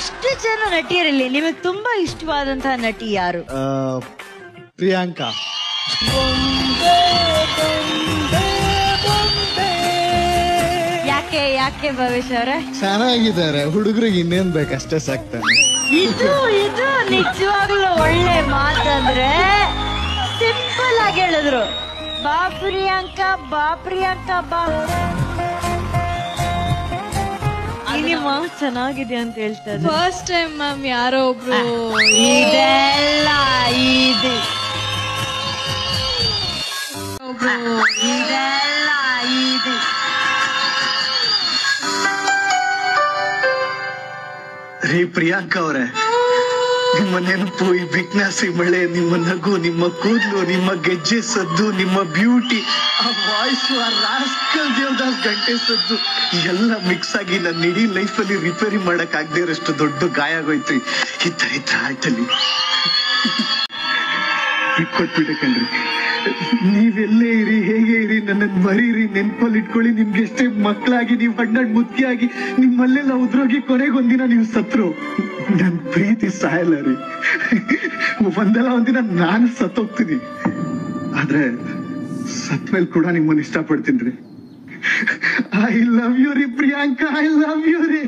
ಇಷ್ಟು ಜನ ನಟಿಯರಲ್ಲಿ ನಿಮಗೆ ತುಂಬಾ ಇಷ್ಟವಾದಂತಹ ನಟಿ ಯಾರು? ಪ್ರಿಯಾಂಕಾ. ಯಾಕೆ ಯಾಕೆ ಭವೇಶ್ ಅವರೇ? ಚೆನ್ನಾಗಿದ್ದಾರೆ, ಹುಡುಗರಿಗೆ ಇನ್ನೇನ್ ಬೇಕಷ್ಟೇ ಸಾಕ್ತಾನೆ. ಇದು ನಿಜವಾಗ್ಲೂ ಒಳ್ಳೆ ಮಾತಂದ್ರೆ ಸಿಂಪಲ್ ಆಗಿ ಹೇಳಿದ್ರು, ಬಾ ಪ್ರಿಯಾಂಕಾ ಬಾ ಪ್ರಿಯಾಂಕಾ ಬಾ. ನಿಮ್ಮ ಚೆನ್ನಾಗಿದೆ ಅಂತ ಹೇಳ್ತಾರೆ. ಫಸ್ಟ್ ಟೈಮ್ ಮ್ಯಾಮ್ ಯಾರೋ ಒಬ್ರು ಇದೆಲ್ಲ ಇದು ಇದೆಲ್ಲ ಇದು ರೀ ಪ್ರಿಯಾಂಕಾ ಅವರೇ, ನಿಮ್ಮ ನೆನಪು, ಈ ಬಿಗ್ನಾಸಿ ಮಳೆ, ನಿಮ್ಮ ನಗು, ನಿಮ್ಮ ಕೂದಲು, ನಿಮ್ಮ ಗೆಜ್ಜೆ ಸದ್ದು, ನಿಮ್ಮ ಬ್ಯೂಟಿ, ಆ ವಾಯ್ಸ್, ಆ ರಾಸ್ಕಲ್ ದೇವದಾಸ್ ಗಂಟೆ ಸದ್ದು ಎಲ್ಲ ಮಿಕ್ಸ್ ಆಗಿ ನನ್ನ ಇಡೀ ಲೈಫ್ ಅಲ್ಲಿ ರಿಪೇರಿ ಮಾಡಕ್ ಆಗದೆ ಇರೋಷ್ಟು ದೊಡ್ಡ ಗಾಯ ಆಗೋಯ್ತು ಈ ದರಿದ್ರ ಆಟಲ್ಲಿ. ಕೊಟ್ಬಿಟ್ಟೆ ಕಣ್ರಿ. ನೀವೆಲ್ಲೇ ಇರಿ, ಹೇಗೆ ಇರಿ, ನನ್ನ ಮರೀರಿ, ನೆನ್ಪಲ್ಲಿ ಇಟ್ಕೊಳ್ಳಿ. ನಿಮ್ಗೆ ಎಷ್ಟೇ ಮಕ್ಕಳಾಗಿ, ನೀವು ಹಣ್ಣಡ್ ಮುತ್ತಿಯಾಗಿ, ನಿಮ್ಮಲ್ಲೆಲ್ಲ ಉದ್ರೋಗಿ ಕೊನೆಗೊಂದಿನ ನೀವು ಸತ್ರು ನನ್ ಪ್ರೀತಿ ಸಾಯಲ್ಲ ರೀ. ಒಂದಲ್ಲ ಒಂದಿನ ನಾನು ಸತ್ತೋಗ್ತೀನಿ. ಆದ್ರೆ ಸತ್ಮೇಲೆ ಕೂಡ ನಿಮ್ಮನ್ನ ಇಷ್ಟಪಡ್ತೀನಿ ರೀ. ಐ ಲವ್ ಯು ರೀ ಪ್ರಿಯಾಂಕಾ, ಐ ಲವ್ ಯು ರೀ.